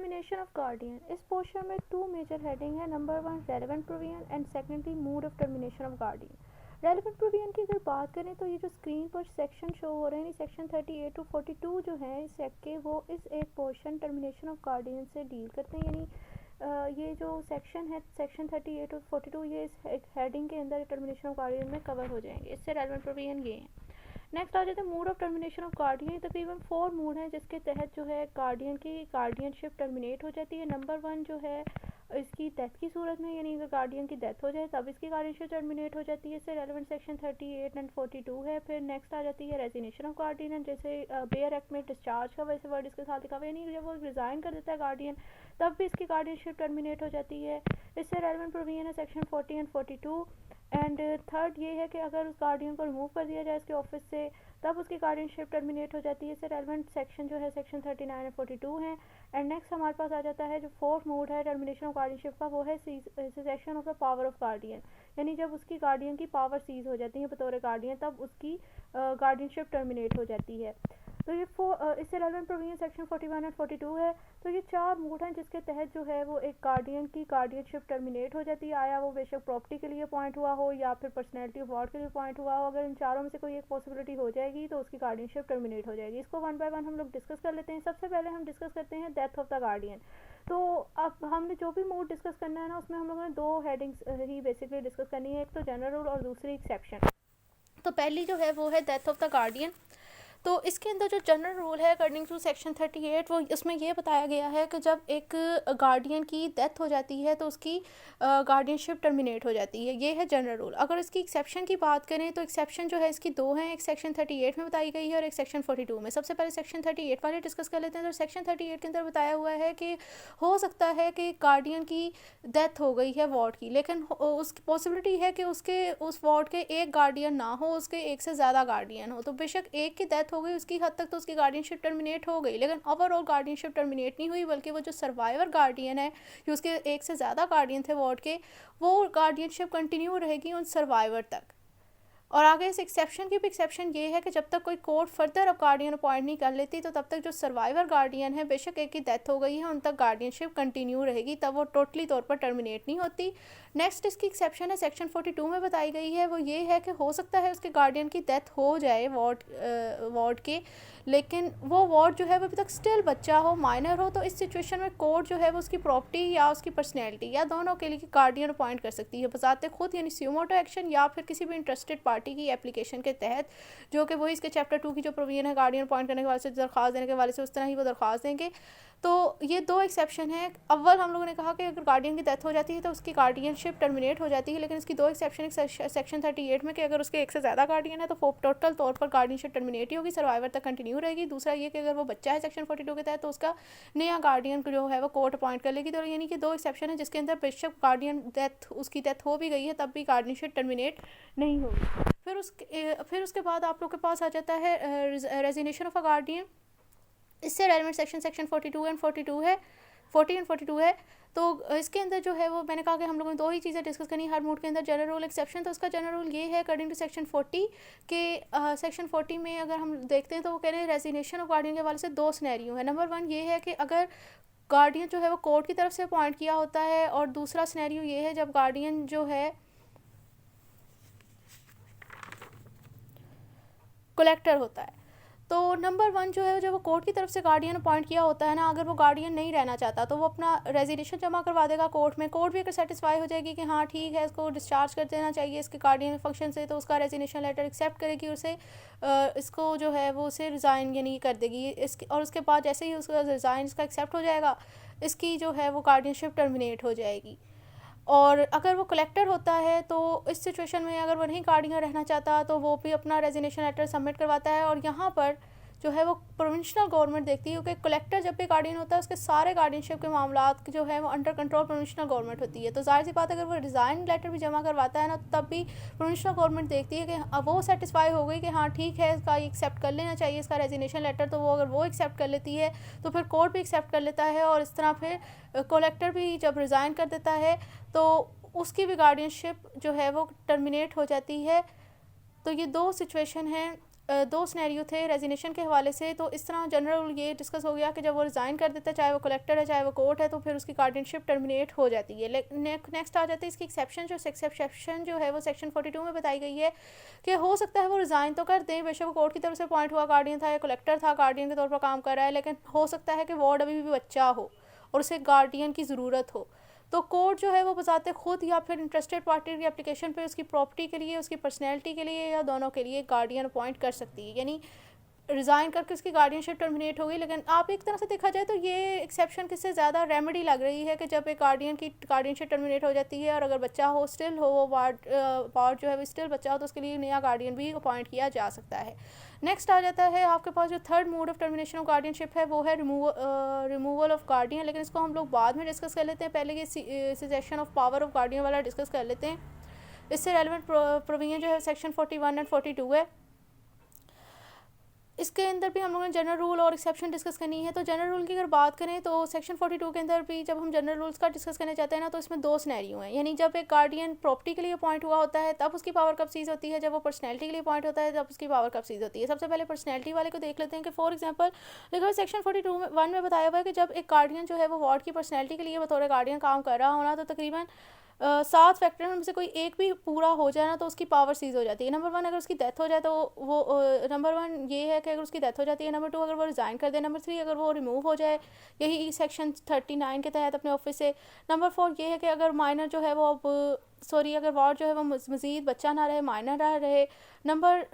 Termination of guardian, इस portion में to major heading है। Number one relevant provision and secondly mood off termination of guardian. Relevant provision की अगर बात करें तो ये जो स्क्रीन पर सेक्शन शो हो रहे हैं, सेक्शन 38 टू 42 जो है इस एक्ट के, वो इस एक पोर्शन टर्मिनेशन ऑफ गार्डियन से डील करते हैं। यानी ये जो सेक्शन है सेक्शन 38 टू 42 ये इस हेडिंग के अंदर टर्मिनेशन ऑफ गार्डियन में कवर हो जाएंगे। इससे रेलेवेंट प्रोविजन ये हैं। नेक्स्ट आ जाते हैं mood off termination of guardian. तकरीबन 4 मूड हैं जिसके तहत जो है गार्डियन की गार्डियनशिप टर्मिनेट हो जाती है। नंबर वन जो है इसकी डेथ की सूरत में, यानी अगर गार्डियन की डेथ हो जाए तब इसकी गार्डियनशिप टर्मिनेट हो जाती है। इससे रेलेवेंट सेक्शन 38 एंड 42 है। फिर नेक्स्ट आ जाती है रेजिग्नेशन ऑफ गार्डियन, जैसे बेयर एक्ट में डिस्चार्ज का वैसे वर्ड इसके साथ लिखा हुआ है, यानी जब वो रिज़ाइन कर देता है गार्डियन तब भी इसकी गार्डियनशिप टर्मिनेट हो जाती है। इससे रेलेवेंट प्रोविजन है सेक्शन 40 एंड 42। एंड थर्ड ये है कि अगर उस गार्डियन को रिमूव कर दिया जाए इसके ऑफिस से तब उसकी गार्डियनशिप टर्मिनेट हो जाती है। इससे रेलेवेंट सेक्शन जो है सेक्शन 39 एंड 42 है। एंड नेक्स्ट हमारे पास आ जाता है जो फोर्थ मूड है टर्मिनेशन ऑफ गार्डियनशिप का, वो है section of the power of guardian, यानी जब उसकी गार्डियन की पावर सीज हो जाती है बतौर गार्डियन तब उसकी गार्डियनशिप टर्मिनेट हो जाती है। तो ये इससे रेलेवेंट प्रोविजन सेक्शन 41 एंड 42 है। तो ये 4 मूड हैं जिसके तहत जो है वो एक गार्डियन की गार्डियनशिप टर्मिनेट हो जाती है, आया वो बेशक प्रॉपर्टी के लिए अपॉइंट हुआ हो या फिर पर्सनैलिटी ऑफ वार्ड के लिए अपॉइंट हुआ हो। अगर इन चारों में से कोई एक पॉसिबिलिटी हो जाएगी तो उसकी गार्डियनशिप टर्मिनेट हो जाएगी। इसको वन बाय वन हम लोग डिस्कस कर लेते हैं। सबसे पहले हम डिस्कस करते हैं डेथ ऑफ द गार्डियन। तो अब हमने जो भी मूड डिस्कस करना है ना उसमें हम लोगों ने 2 हेडिंग्स ही बेसिकली डिस्कस करनी है, एक तो जनरल रूल और दूसरी एक्सेप्शन। तो पहली जो है वो है डेथ ऑफ द गार्डियन। तो इसके अंदर जो जनरल रूल है अकॉर्डिंग टू सेक्शन 38 वो इसमें यह बताया गया है कि जब एक गार्डियन की डेथ हो जाती है तो उसकी गार्डियनशिप टर्मिनेट हो जाती है, ये है जनरल रूल। अगर इसकी एक्सेप्शन की बात करें तो एक्सेप्शन जो है इसकी 2 हैं, एक सेक्शन 38 में बताई गई है और एक सेक्शन 42 में। सबसे पहले सेक्शन 38 वाले डिस्कस कर लेते हैं। तो सेक्शन 38 के अंदर बताया हुआ है कि हो सकता है कि गार्डियन की डेथ हो गई है वार्ड की, लेकिन उसकी पॉसिबिलिटी है कि उसके उस वार्ड के एक गार्डियन ना हो, उसके एक से ज़्यादा गार्डियन हो। तो बेशक एक की डेथ हो गई उसकी हद तक तो उसकी गार्डियनशिप टर्मिनेट हो गई, लेकिन ओवरऑल गार्डियनशिप टर्मिनेट नहीं हुई, बल्कि वो जो सर्वाइवर गार्डियन है जो उसके एक से ज़्यादा गार्डियन थे वार्ड के, वो गार्डियनशिप कंटिन्यू रहेगी उन सर्वाइवर तक। और आगे इस एक्सेप्शन की भी एक्सेप्शन ये है कि जब तक कोई कोर्ट फर्दर अब गार्डियन अपॉइंट नहीं कर लेती तो तब तक जो सर्वाइवर गार्डियन है बेशक एक की डेथ हो गई है उन तक गार्डियनशिप कंटिन्यू रहेगी, तब वो टोटली तौर पर टर्मिनेट नहीं होती। नेक्स्ट इसकी एक्सेप्शन है सेक्शन 42 में बताई गई है, वो ये है कि हो सकता है उसके गार्डियन की डेथ हो जाए वार्ड के, लेकिन वो वार्ड जो है वो अभी तक स्टिल बच्चा हो, माइनर हो। तो इस सिचुएशन में कोर्ट जो है वो उसकी प्रॉपर्टी या उसकी पर्सनैलिटी या दोनों के लिए गार्डियन अपॉइंट कर सकती है बजाते खुद, यानी स्यूमोटो एक्शन या फिर किसी भी इंटरेस्टेड पार्टी की एप्लीकेशन के तहत, जो कि वही इसके चैप्टर 2 की जो प्रोविजन है गार्डियन अपॉइंट करने के वाले से दरख्वास्त देने के वाले से उस तरह ही वो दरख्वास्त देंगे। तो ये 2 एक्सेप्शन है। अव्वल हम लोगों ने कहा कि अगर गार्डियन की डेथ हो जाती है तो उसकी गार्डियनशिप टर्मिनेट हो जाती है, लेकिन इसकी 2 एक्सेप्शन सेक्शन 38 में कि अगर उसके एक से ज़्यादा गार्डियन है तो टोटल तौर पर गार्डियनशिप टर्मिनेट ही होगी, सर्वाइवर तक कंटिन्यू रहेगी। दूसरा ये कि अगर वो बच्चा है सेक्शन 42 के तहत तो उसका नया गार्डियन जो है वो कोर्ट अपॉइंट कर लेगी। तो यानी कि 2 एक्सेप्शन है जिसके अंदर बेशक गार्डियन उसकी डेथ हो भी गई है तब भी गार्डियनशिप टर्मिनेट नहीं होगी। फिर उसके बाद आप लोग के पास आ जाता है रेजिग्नेशन ऑफ अ गार्डियन। इससे रेलेवेंट सेक्शन 42 एंड 42 है, 40 एंड 42 है। तो इसके अंदर जो है वो मैंने कहा कि हम लोगों ने 2 ही चीज़ें डिस्कस करनी हर मूड के अंदर, जनरल रूल एक्सेप्शन। तो उसका जनरल रूल ये है अकॉर्डिंग टू सेक्शन 40 के सेक्शन 40 में अगर हम देखते हैं तो वो कह रहे हैं रेजिग्नेशन ऑफ गार्डियन के हवाले से 2 सिनेरियो है। नंबर 1 ये है कि अगर गार्डियन जो है वो कोर्ट की तरफ से अपॉइंट किया होता है, और दूसरा सिनेरियो ये है जब गार्डियन जो है कलेक्टर होता है। तो नंबर 1 जो है जब वो कोर्ट की तरफ से गार्डियन अपॉइंट किया होता है ना, अगर वो गार्डियन नहीं रहना चाहता तो वो अपना रेजिग्नेशन जमा करवा देगा कोर्ट में। कोर्ट भी अगर सेटिस्फाई हो जाएगी कि हाँ ठीक है इसको डिस्चार्ज कर देना चाहिए इसके गार्डियन फंक्शन से, तो उसका रेजिग्नेशन लेटर एक्सेप्ट करेगी, उसे इसको जो है वो उसे रिज़ाइन यानी कर देगी इसकी। और उसके बाद जैसे ही उसका रिज़ाइन इसका एक्सेप्ट हो जाएगा इसकी जो है वो गार्डियनशिप टर्मिनेट हो जाएगी। और अगर वो कलेक्टर होता है तो इस सिचुएशन में अगर वो नहीं गार्डियन रहना चाहता तो वो भी अपना रेजिग्नेशन लेटर सबमिट करवाता है। और यहाँ पर जो है वो प्रोविंशनल गवर्नमेंट देखती है, क्योंकि कलेक्टर जब भी गार्डियन होता है उसके सारे गार्डियनशिप के मामलात जो है वो अंडर कंट्रोल प्रोविंशनल गवर्नमेंट होती है। तो जाहिर सी बात अगर वो रिज़ाइन लेटर भी जमा करवाता है ना तब भी प्रोविंशनल गवर्नमेंट देखती है कि अब वो सेटिस्फाई हो गई कि हाँ ठीक है इसका एक्सेप्ट कर लेना चाहिए इसका रेजिग्नेशन लेटर, तो वो अगर वो एक्सेप्ट कर लेती है तो फिर कोर्ट भी एक्सेप्ट कर लेता है। और इस तरह फिर कलेक्टर भी जब रिज़ाइन कर देता है तो उसकी भी गार्डियनशिप जो है वो टर्मिनेट हो जाती है। तो ये 2 सिचुएशन हैं दो सिनेरियो थे रेजिग्नेशन के हवाले से। तो इस तरह जनरल रूल ये डिस्कस हो गया कि जब वो रिज़ाइन कर देता है, चाहे वो कलेक्टर है चाहे वो कोर्ट है, तो फिर उसकी गार्डियनशिप टर्मिनेट हो जाती है। नेक्स्ट आ जाते हैं इसकी एक्सेप्शन जो है वो सेक्शन 42 में बताई गई है कि हो सकता है वो रिज़ाइन तो कर दें, बेशक वो कोर्ट की तरफ से अपॉइंट हुआ गार्डियन था या कलेक्टर था, गार्डियन के तौर पर काम कर रहा है, लेकिन हो सकता है कि वार्ड अभी भी बच्चा हो और उसे गार्डियन की ज़रूरत हो। तो कोर्ट जो है वो बजाते खुद या फिर इंटरेस्टेड पार्टी की एप्लीकेशन पे उसकी प्रॉपर्टी के लिए, उसकी पर्सनैलिटी के लिए या दोनों के लिए गार्डियन अपॉइंट कर सकती है। यानी रिज़ाइन करके उसकी गार्डियनशिप टर्मिनेट होगी। लेकिन आप एक तरह से देखा जाए तो ये एक्सेप्शन किससे ज़्यादा रेमेडी लग रही है कि जब एक गार्डियन की गार्डियनशिप टर्मिनेट हो जाती है और अगर बच्चा हो स्टिल हो, वो वार्ड जो है वो स्टिल बच्चा हो, तो उसके लिए नया गार्डियन भी अपॉइंट किया जा सकता है। नेक्स्ट आ जाता है आपके पास जो third mode of termination of guardianship है वो है रिमूवल ऑफ गार्डियन। लेकिन इसको हम लोग बाद में डिस्कस कर लेते हैं, पहले ये caseation of power of guardian वाला डिस्कस कर लेते हैं। इससे रेलिवेंट प्रोविजन जो है सेक्शन 41 एंड 42 है। इसके अंदर भी हम लोगों ने जनरल रूल और एक्सेप्शन डिस्कस करनी है। तो जनरल रूल की अगर बात करें तो सेक्शन 42 के अंदर भी जब हम जनरल रूल्स का डिस्कस करने चाहते हैं ना, तो इसमें दो सिनेरियो हैं। यानी जब एक गार्डियन प्रॉपर्टी के लिए अपॉइंट हुआ होता है तब उसकी पावर कब सीज होती है, जब वो पर्सनैलिटी के लिए अपॉइंट होता है तब उसकी पावर कब सीज होती है। सबसे पहले पर्सनैलिटी वाले को देख लेते हैं कि फॉर एग्जाम्पल देखो सेक्शन 42 में बताया हुआ है कि जब एक गार्डियन जो है वो वार्ड की पर्सनैलिटी के लिए बतौर गार्डियन काम कर रहा होना, तो तकरीबन 7 फैक्टर में से कोई एक भी पूरा हो जाए ना तो उसकी पावर सीज हो जाती है। नंबर 1 अगर उसकी डेथ हो जाए तो वो नंबर 1 ये है कि अगर उसकी डेथ हो जाती है। नंबर 2 अगर वो रिज़ाइन कर दे। नंबर 3 अगर वो रिमूव हो जाए, यही सेक्शन 39 के तहत अपने ऑफिस से। नंबर 4 ये है कि अगर माइनर जो है वो अगर वार्ड जो है वो मज़ीद बच्चा ना रहे, माइनर ना रहे। नंबर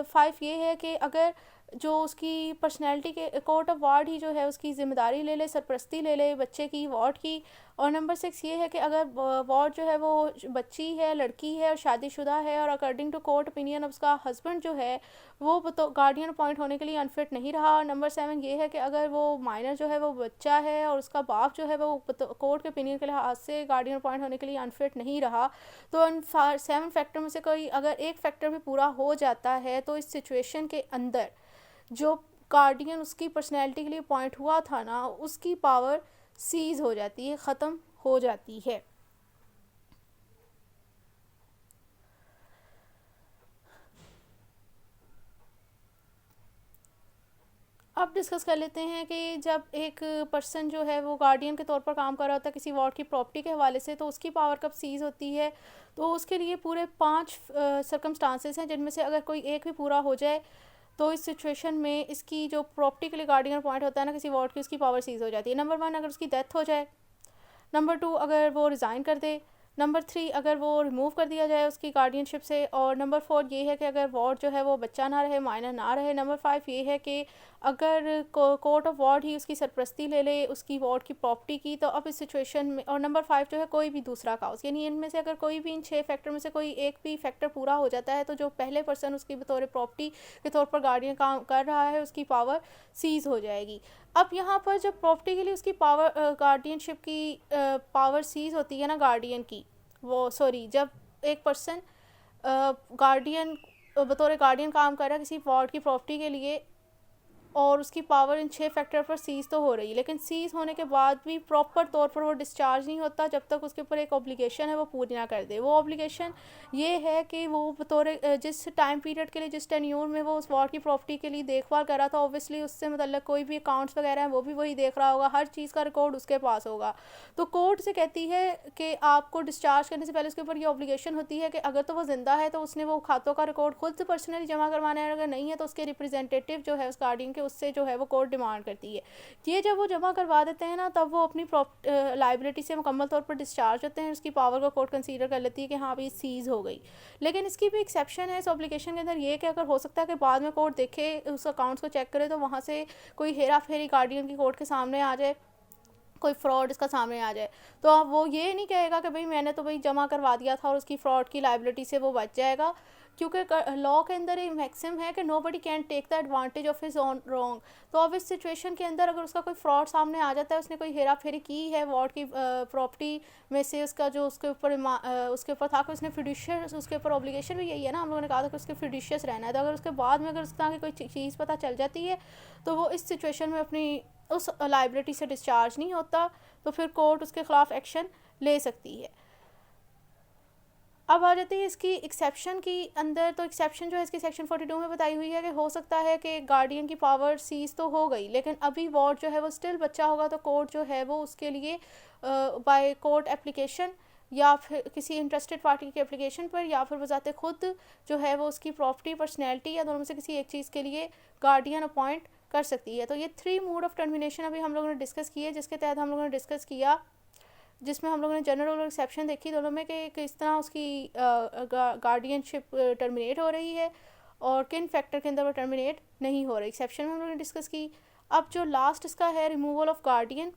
5 ये है कि अगर जो उसकी पर्सनैलिटी के कोर्ट ऑफ वार्ड ही जो है उसकी ज़िम्मेदारी ले ले, सरपरस्ती ले ले बच्चे की, वार्ड की। और नंबर 6 ये है कि अगर वार्ड जो है वो बच्ची है, लड़की है और शादीशुदा है और अकॉर्डिंग टू कोर्ट ओपिनियन उसका हस्बैंड जो है वो गार्डियन अपॉइंट होने के लिए अनफिट नहीं रहा। और नंबर 7 ये है कि अगर वो माइनर जो है वो बच्चा है और उसका बाप जो है वो कोर्ट के ओपिनियन के लिहाज से गार्डियन अपॉइंट होने के लिए अनफिट नहीं रहा। तो उन 7 फैक्टर में से कोई अगर एक फैक्टर भी पूरा हो जाता है तो इस सिचुएशन के अंदर जो गार्डियन उसकी पर्सनैलिटी के लिए अपॉइंट हुआ था ना, उसकी पावर सीज हो जाती है, ख़त्म हो जाती है। अब डिस्कस कर लेते हैं कि जब एक पर्सन जो है वो गार्डियन के तौर पर काम कर रहा होता है किसी वार्ड की प्रॉपर्टी के हवाले से, तो उसकी पावर कब सीज़ होती है। तो उसके लिए पूरे 5 सर्कमस्टांसेस हैं, जिनमें से अगर कोई एक भी पूरा हो जाए तो इस सिचुएशन में इसकी जो प्रॉपर्टी के लिए गार्डियन अपॉइंट होता है ना किसी वार्ड की, उसकी पावर सीज हो जाती है। नंबर 1 अगर उसकी डेथ हो जाए। नंबर 2 अगर वो रिज़ाइन कर दे। नंबर 3 अगर वो रिमूव कर दिया जाए उसकी गार्डियनशिप से। और नंबर 4 ये है कि अगर वार्ड जो है वो बच्चा ना रहे, माइनर ना रहे। नंबर 5 ये है कि अगर कोर्ट ऑफ वार्ड ही उसकी सरपरस्ती ले ले उसकी वार्ड की प्रॉपर्टी की, तो अब इस सिचुएशन में। और नंबर 5 जो है कोई भी दूसरा काउस, यानी इनमें से अगर कोई भी इन 6 फैक्टर में से कोई एक भी फैक्टर पूरा हो जाता है तो जो पहले पर्सन उसकी बतौर प्रॉपर्टी के तौर पर गार्डियन काम कर रहा है उसकी पावर सीज हो जाएगी। अब यहाँ पर जब प्रॉपर्टी के लिए उसकी पावर गार्डियनशिप की पावर सीज होती है ना गार्डियन की, जब एक पर्सन गार्डियन बतौर गार्डियन काम कर रहा है किसी वार्ड की प्रॉपर्टी के लिए और उसकी पावर इन 6 फैक्टर पर सीज़ तो हो रही है, लेकिन सीज़ होने के बाद भी प्रॉपर तौर पर वो डिस्चार्ज नहीं होता जब तक उसके ऊपर एक ऑब्लिगेशन है वो पूरी ना कर दे। वो ऑब्लिगेशन ये है कि वो बतौर जिस टाइम पीरियड के लिए, जिस टेन्योर में वो उस वार्ड की प्रॉपर्टी के लिए देखभाल कर रहा था, ऑब्वियसली उससे मतलब कोई भी अकाउंट्स वगैरह हैं वो भी वही देख रहा होगा, हर चीज़ का रिकॉर्ड उसके पास होगा। तो कोर्ट से कहती है कि आपको डिस्चार्ज करने से पहले उसके ऊपर ये ऑब्लिगेशन होती है कि अगर तो वो ज़िंदा है तो उसने वो खातों का रिकॉर्ड खुद पर्सनली जमा करवाना है, अगर नहीं है तो उसके रिप्रेजेंटेटिव जो है उस गार्डियन के उससे जो है वो कोर्ट डिमांड करती है। ये जब वो जमा करवा देते हैं ना तब वो अपनी लाइबिलिटी से मुकम्मल तौर पर डिस्चार्ज होते हैं। उसकी पावर को कोर्ट कंसीडर कर लेती है कि हाँ भाई सीज़ हो गई। लेकिन इसकी भी एक्सेप्शन है इस ऑब्लिगेशन के अंदर, ये कि अगर हो सकता है कि बाद में कोर्ट देखे उस अकाउंट्स को चेक करे तो वहाँ से कोई हेरा फेरी गार्डियन की कोर्ट के सामने आ जाए, कोई फ्रॉड इसका सामने आ जाए, तो अब वो ये नहीं कहेगा कि भाई मैंने तो भाई जमा करवा दिया था और उसकी फ्रॉड की लाइबिलिटी से वो बच जाएगा, क्योंकि लॉ के अंदर एक मैक्सिम है कि nobody can take the advantage of his own wrong. तो अब इस सिचुएशन के अंदर अगर उसका कोई फ्रॉड सामने आ जाता है, उसने कोई हेरा फेरी की है वार्ड की प्रॉपर्टी में से, उसका जो उसके ऊपर था कि उसने फिड्यूशियस, उसके ऊपर ऑब्लिगेशन भी यही है ना, हम लोगों ने कहा था कि उसके फिड्यूशियस रहना है। तो अगर उसके बाद में अगर उस तरह की कोई चीज़ पता चल जाती है तो वो इस सिचुएशन में अपनी उस लाइबिलिटी से डिस्चार्ज नहीं होता, तो फिर कोर्ट उसके ख़िलाफ़ एक्शन ले सकती है। अब आ जाते हैं इसकी एक्सेप्शन की अंदर। तो एक्सेप्शन जो है इसकी सेक्शन 42 में बताई हुई है कि हो सकता है कि गार्डियन की पावर सीज तो हो गई, लेकिन अभी वार्ड जो है वो स्टिल बच्चा होगा, तो कोर्ट जो है वो उसके लिए बाय कोर्ट एप्लीकेशन या फिर किसी इंटरेस्टेड पार्टी के एप्लीकेशन पर या फिर बजाते खुद जो है वो उसकी प्रॉपर्टी, पर्सनैलिटी या दोनों में से किसी एक चीज़ के लिए गार्डियन अपॉइंट कर सकती है। तो ये 3 मोड ऑफ टर्मिनेशन अभी हम लोगों ने डिस्कस किए, जिसके तहत हम लोगों ने डिस्कस किया, जिसमें हम लोगों ने जनरल और एक्सेप्शन देखी दोनों में कि किस तरह उसकी गार्डियनशिप टर्मिनेट हो रही है और किन फैक्टर के अंदर वो टर्मिनेट नहीं हो रही। एक्सेप्शन में हम लोगों ने डिस्कस की। अब जो लास्ट इसका है रिमूवल ऑफ गार्डियन,